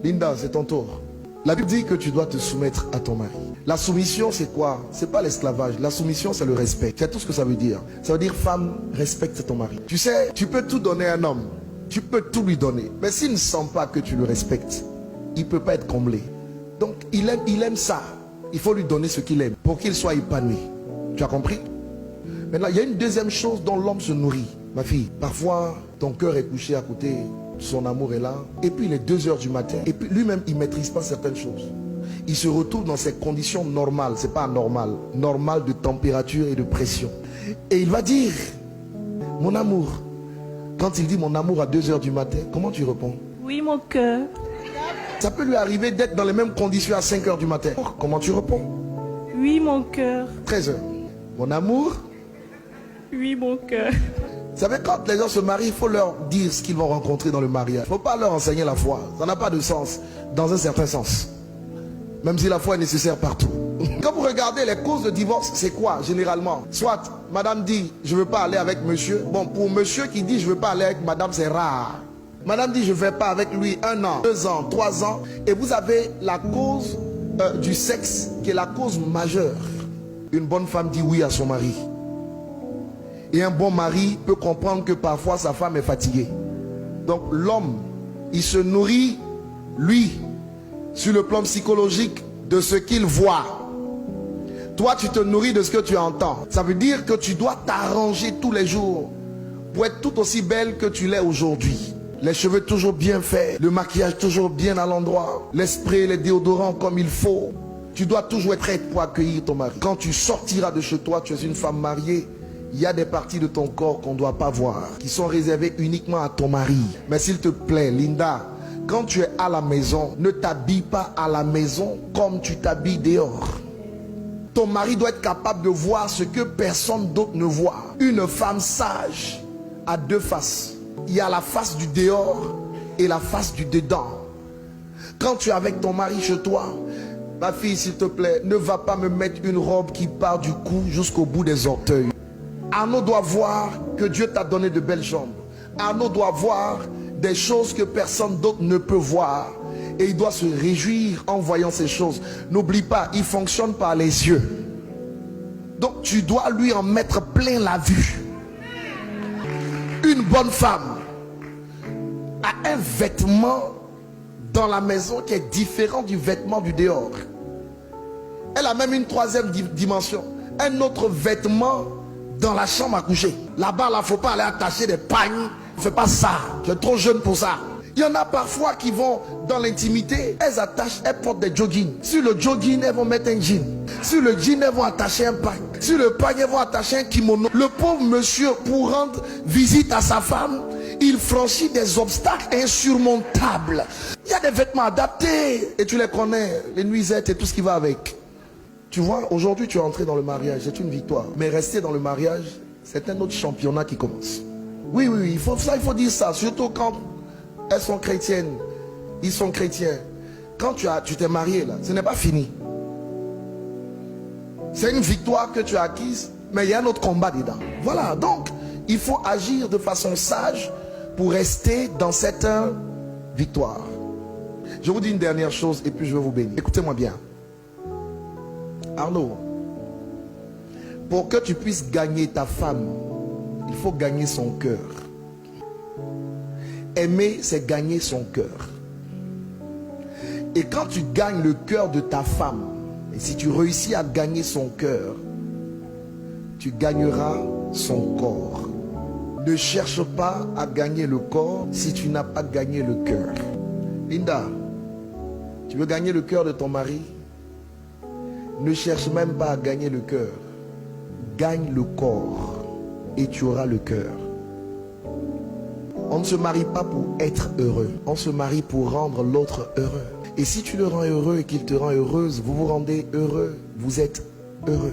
Linda, c'est ton tour. La Bible dit que tu dois te soumettre à ton mari. La soumission, c'est quoi? C'est pas l'esclavage. La soumission, c'est le respect. C'est tout ce que ça veut dire. Ça veut dire, femme, respecte ton mari. Tu sais, tu peux tout donner à un homme. Tu peux tout lui donner. Mais s'il ne sent pas que tu le respectes, il ne peut pas être comblé. Donc, il aime ça. Il faut lui donner ce qu'il aime pour qu'il soit épanoui. Tu as compris? Maintenant, il y a une deuxième chose dont l'homme se nourrit. Ma fille, parfois, ton cœur est couché à côté, son amour est là, et puis il est 2 h du matin, et puis lui-même, il ne maîtrise pas certaines choses. Il se retrouve dans ses conditions normales, c'est pas anormal, normales de température et de pression. Et il va dire, mon amour, quand il dit mon amour à 2 h du matin, comment tu réponds? Oui, mon cœur. Ça peut lui arriver d'être dans les mêmes conditions à 5 h du matin. Comment tu réponds? Oui, mon cœur. 13 h. Mon amour? Oui, mon cœur. Vous savez, quand les gens se marient, il faut leur dire ce qu'ils vont rencontrer dans le mariage. Il ne faut pas leur enseigner la foi. Ça n'a pas de sens, dans un certain sens. Même si la foi est nécessaire partout. Quand vous regardez les causes de divorce, c'est quoi généralement? Soit madame dit, je ne veux pas aller avec monsieur. Bon, pour monsieur qui dit, je ne veux pas aller avec madame, c'est rare. Madame dit, je ne vais pas avec lui 1 an, 2 ans, 3 ans. Et vous avez la cause du sexe qui est la cause majeure. Une bonne femme dit oui à son mari. Et un bon mari peut comprendre que parfois sa femme est fatiguée. Donc l'homme, il se nourrit, lui, sur le plan psychologique, de ce qu'il voit. Toi, tu te nourris de ce que tu entends. Ça veut dire que tu dois t'arranger tous les jours pour être tout aussi belle que tu l'es aujourd'hui. Les cheveux toujours bien faits, le maquillage toujours bien à l'endroit, les sprays, les déodorants comme il faut. Tu dois toujours être prête pour accueillir ton mari. Quand tu sortiras de chez toi, tu es une femme mariée. Il y a des parties de ton corps qu'on ne doit pas voir, qui sont réservées uniquement à ton mari. Mais s'il te plaît, Linda, quand tu es à la maison, ne t'habille pas à la maison comme tu t'habilles dehors. Ton mari doit être capable de voir ce que personne d'autre ne voit. Une femme sage a 2 faces. Il y a la face du dehors et la face du dedans. Quand tu es avec ton mari chez toi, ma fille, s'il te plaît, ne va pas me mettre une robe qui part du cou jusqu'au bout des orteils. Arnaud doit voir que Dieu t'a donné de belles jambes. Arnaud doit voir des choses que personne d'autre ne peut voir. Et il doit se réjouir en voyant ces choses. N'oublie pas, il fonctionne par les yeux. Donc tu dois lui en mettre plein la vue. Une bonne femme a un vêtement dans la maison qui est différent du vêtement du dehors. Elle a même une 3e dimension. Un autre vêtement dans la chambre à coucher. Là-bas, il ne faut pas aller attacher des pagnes. Ne fais pas ça. Tu es trop jeune pour ça. Il y en a parfois qui vont dans l'intimité. Elles portent des joggings. Sur le jogging, elles vont mettre un jean. Sur le jean, elles vont attacher un pagne. Sur le pagne, elles vont attacher un kimono. Le pauvre monsieur, pour rendre visite à sa femme, il franchit des obstacles insurmontables. Il y a des vêtements adaptés. Et tu les connais. Les nuisettes et tout ce qui va avec. Tu vois, aujourd'hui tu es entré dans le mariage, c'est une victoire. Mais rester dans le mariage, c'est un autre championnat qui commence. Oui, il faut dire ça. Surtout quand elles sont chrétiennes, ils sont chrétiens. Quand tu t'es marié là, ce n'est pas fini. C'est une victoire que tu as acquise, mais il y a un autre combat dedans. Voilà, donc il faut agir de façon sage pour rester dans cette victoire. Je vous dis une dernière chose et puis je vais vous bénir. Écoutez-moi bien. Arnaud, pour que tu puisses gagner ta femme, il faut gagner son cœur. Aimer, c'est gagner son cœur. Et quand tu gagnes le cœur de ta femme, et si tu réussis à gagner son cœur, tu gagneras son corps. Ne cherche pas à gagner le corps si tu n'as pas gagné le cœur. Linda, tu veux gagner le cœur de ton mari? Ne cherche même pas à gagner le cœur. Gagne le corps et tu auras le cœur. On ne se marie pas pour être heureux. On se marie pour rendre l'autre heureux. Et si tu le rends heureux et qu'il te rend heureuse, vous vous rendez heureux. Vous êtes heureux.